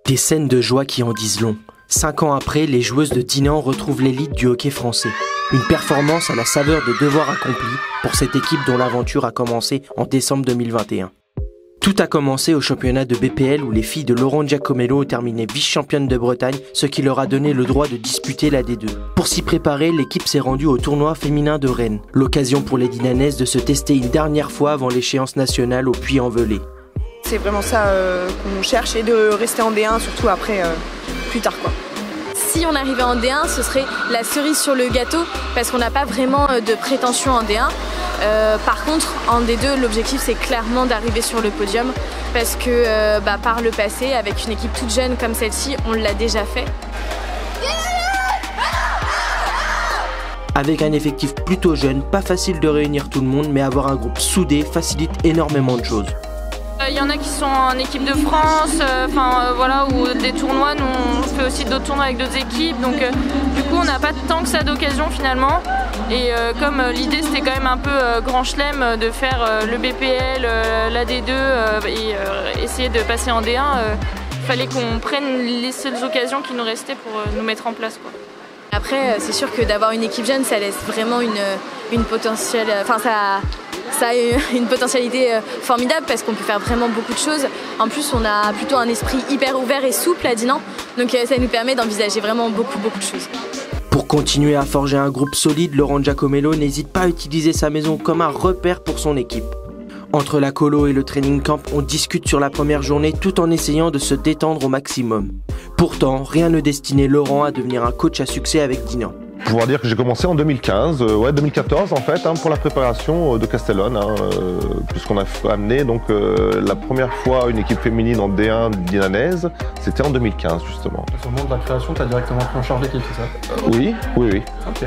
Des scènes de joie qui en disent long. 5 ans après, les joueuses de Dinan retrouvent l'élite du hockey français. Une performance à la saveur de devoirs accomplis pour cette équipe dont l'aventure a commencé en décembre 2021. Tout a commencé au championnat de BPL où les filles de Laurent Giacomello ont terminé vice-championnes de Bretagne, ce qui leur a donné le droit de disputer la D2. Pour s'y préparer, l'équipe s'est rendue au tournoi féminin de Rennes. L'occasion pour les Dinanaises de se tester une dernière fois avant l'échéance nationale au Puy-en-Velay. C'est vraiment ça qu'on cherche et de rester en D1, surtout après, plus tard quoi. Si on arrivait en D1, ce serait la cerise sur le gâteau parce qu'on n'a pas vraiment de prétention en D1. Par contre, en D2, l'objectif c'est clairement d'arriver sur le podium parce que par le passé, avec une équipe toute jeune comme celle-ci, on l'a déjà fait. Avec un effectif plutôt jeune, pas facile de réunir tout le monde, mais avoir un groupe soudé facilite énormément de choses. Il y en a qui sont en équipe de France, voilà, ou des tournois. Nous, on fait aussi d'autres tournois avec d'autres équipes. Donc, du coup, on n'a pas tant que ça d'occasion finalement. Et comme l'idée, c'était quand même un peu grand chelem de faire le BPL, la D2 et essayer de passer en D1, il fallait qu'on prenne les seules occasions qui nous restaient pour nous mettre en place, quoi. Après, c'est sûr que d'avoir une équipe jeune, ça laisse vraiment une potentielle... ça a une potentialité formidable parce qu'on peut faire vraiment beaucoup de choses. En plus, on a plutôt un esprit hyper ouvert et souple à Dinan, donc ça nous permet d'envisager vraiment beaucoup de choses. Pour continuer à forger un groupe solide, Laurent Giacomello n'hésite pas à utiliser sa maison comme un repère pour son équipe. Entre la colo et le training camp, on discute sur la première journée tout en essayant de se détendre au maximum. Pourtant, rien ne destinait Laurent à devenir un coach à succès avec Dinan. Pouvoir dire que j'ai commencé en 2015, 2014 en fait, pour la préparation de Castellone, puisqu'on a amené donc la première fois une équipe féminine en D1 dinanaise, c'était en 2015 justement. À ce moment de la création, tu as directement pris en charge l'équipe, c'est ça? Oui. Ok.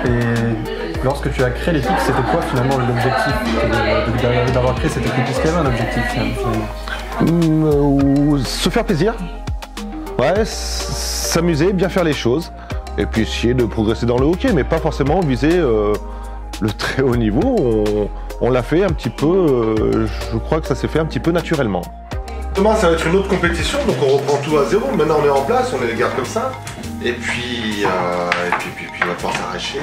Et lorsque tu as créé l'équipe, c'était quoi finalement l'objectif d'avoir créé cette équipe? Est-ce qu'il y avait un objectif finalement? Se faire plaisir, s'amuser, bien faire les choses. Et puis essayer de progresser dans le hockey, mais pas forcément viser le très haut niveau. On l'a fait un petit peu, je crois que ça s'est fait un petit peu naturellement. Demain, ça va être une autre compétition, donc on reprend tout à zéro. Maintenant, on est en place, on est les gars comme ça. Et puis on va pouvoir s'arracher.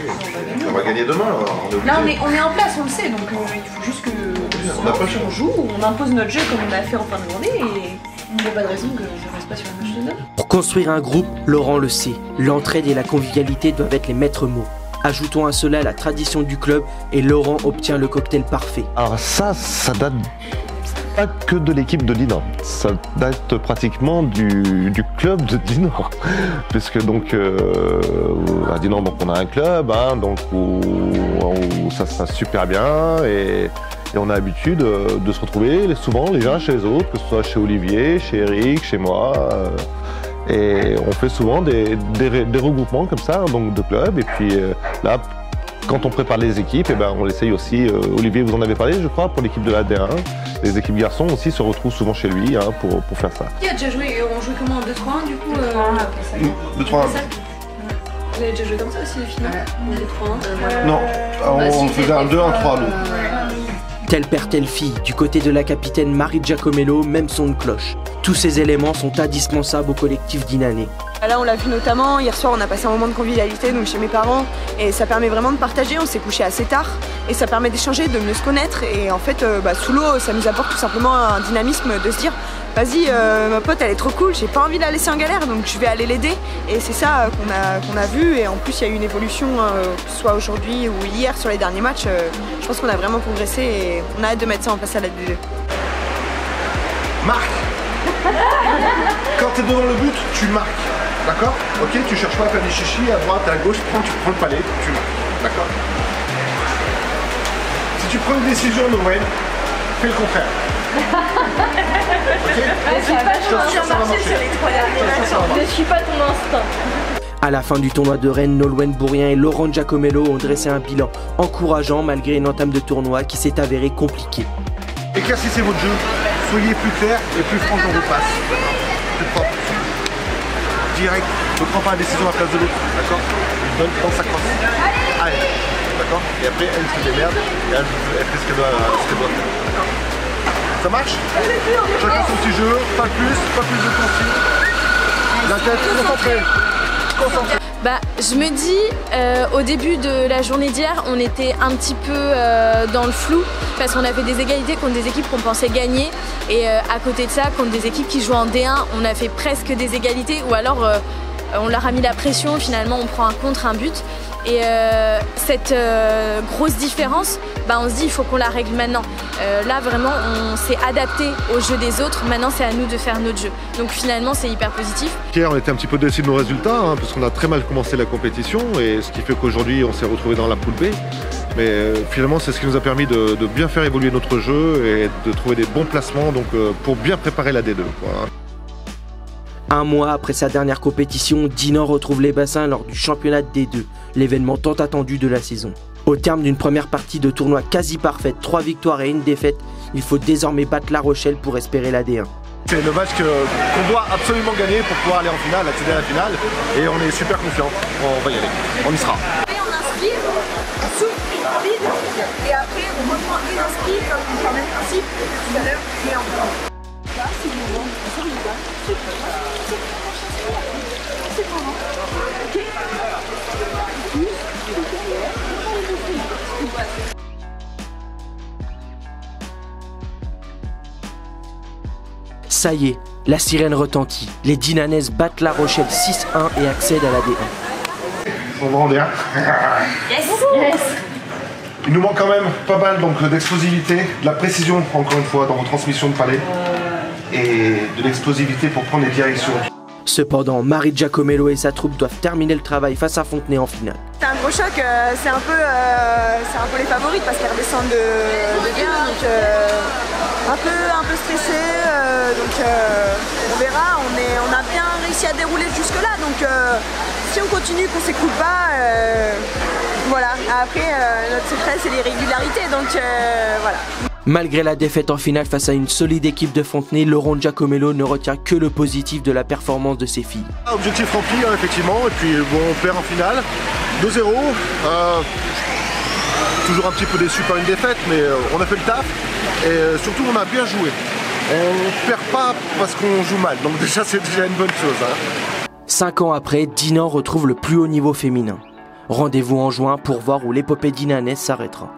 On va gagner demain. Là, on est en place, on le sait, donc il faut juste qu'on joue, on impose notre jeu comme on a fait en fin de journée. Et il n'y a pas de raison que ça ne reste pas sur le match de neuf. Pour construire un groupe, Laurent le sait, l'entraide et la convivialité doivent être les maîtres mots. Ajoutons à cela la tradition du club et Laurent obtient le cocktail parfait. Alors ça date pas que de l'équipe de Dinan, ça date pratiquement du club de Dinan. Puisque donc à Dinan donc on a un club où ça se passe super bien et on a l'habitude de se retrouver souvent les uns chez les autres, que ce soit chez Olivier, chez Eric, chez moi. Et on fait souvent des regroupements comme ça, donc de clubs. Et puis là, quand on prépare les équipes, on essaye aussi. Olivier, vous en avez parlé, je crois, pour l'équipe de la D1. Les équipes garçons aussi se retrouvent souvent chez lui pour faire ça. Qui a déjà joué? On jouait comment en 2-3-1 du coup 2-3-1. Vous avez déjà joué comme ça aussi les filles? 2-3-1 Non, on faisait un 2-1-3 nous. Tel père, telle fille, du côté de la capitaine Marie Giacomello, même son de cloche. Tous ces éléments sont indispensables au collectif dinanais. Là, on l'a vu notamment, hier soir, on a passé un moment de convivialité donc chez mes parents et ça permet vraiment de partager, on s'est couché assez tard et ça permet d'échanger, de mieux se connaître et en fait, sous l'eau, ça nous apporte tout simplement un dynamisme de se dire vas-y, ma pote, elle est trop cool, j'ai pas envie de la laisser en galère donc je vais aller l'aider et c'est ça qu'on a vu et en plus, il y a eu une évolution, que ce soit aujourd'hui ou hier sur les derniers matchs, je pense qu'on a vraiment progressé et on a hâte de mettre ça en place à la D2. Marque. Quand tu es devant le but, tu marques. D'accord? Ok, tu cherches pas à faire des chichis à droite, à gauche, tu prends le palais, tu marques. D'accord? Si tu prends une décision, Noël, fais le contraire. Ok? Ne suis pas ton instinct. À la fin du tournoi de Rennes, Nolwenn Bourrien et Laurent Giacomello ont dressé un bilan encourageant malgré une entame de tournoi qui s'est avérée compliquée. Éclaircissez votre jeu, soyez plus clair et plus franc dans vos passes. Plus propre. Direct, ne prends pas la décision à la place de l'autre, d'accord? Donne dans sa crosse. Allez, d'accord? Et après, elle se démerde et elle fait ce qu'elle doit faire, d'accord? Ça marche? Chacun son petit jeu, pas plus de consignes. La tête, concentrée. Bah, je me dis, au début de la journée d'hier, on était un petit peu dans le flou parce qu'on avait des égalités contre des équipes qu'on pensait gagner et à côté de ça, contre des équipes qui jouent en D1, on a fait presque des égalités ou alors on leur a mis la pression, finalement on prend un contre, un but. Et cette grosse différence, bah, on se dit il faut qu'on la règle maintenant. Là vraiment on s'est adapté au jeu des autres, maintenant c'est à nous de faire notre jeu. Donc finalement c'est hyper positif. Hier on était un petit peu déçus de nos résultats parce qu'on a très mal commencé la compétition et ce qui fait qu'aujourd'hui on s'est retrouvé dans la poule B. Mais finalement c'est ce qui nous a permis de bien faire évoluer notre jeu et de trouver des bons placements donc, pour bien préparer la D2. Quoi. Un mois après sa dernière compétition, Dinan retrouve les bassins lors du championnat de D2, l'événement tant attendu de la saison. Au terme d'une première partie de tournoi quasi parfaite, 3 victoires et 1 défaite, il faut désormais battre La Rochelle pour espérer la D1. C'est le match qu'on doit absolument gagner pour pouvoir aller en finale, accéder à la finale, et on est super confiants, on va y aller, on y sera. On inspire, on souffle, on vide, et après on reprend et inspire comme le même principe tout à l'heure, et encore. Là, c'est le moment, sur le bas, c'est le moment. Ça y est, la sirène retentit. Les Dinanaises battent La Rochelle 6-1 et accèdent à la D1. On va en bien. Yes. Il nous manque quand même pas mal d'explosivité, de la précision encore une fois dans vos transmissions de palais et de l'explosivité pour prendre les directions. Cependant, Marie Giacomello et sa troupe doivent terminer le travail face à Fontenay en finale. C'est un gros choc, c'est un peu les favorites parce qu'elles redescendent de bien, donc un peu stressé, donc on verra, on a bien réussi à dérouler jusque là, donc si on continue, qu'on s'écoute pas, voilà, après notre secret c'est les régularités, donc voilà. Malgré la défaite en finale face à une solide équipe de Fontenay, Laurent Giacomello ne retient que le positif de la performance de ses filles. Objectif rempli effectivement, et puis bon, on perd en finale, 2-0, toujours un petit peu déçu par une défaite, mais on a fait le taf, et surtout on a bien joué. On perd pas parce qu'on joue mal, donc déjà c'est déjà une bonne chose. 5 ans après, Dinan retrouve le plus haut niveau féminin. Rendez-vous en juin pour voir où l'épopée dinanaise s'arrêtera.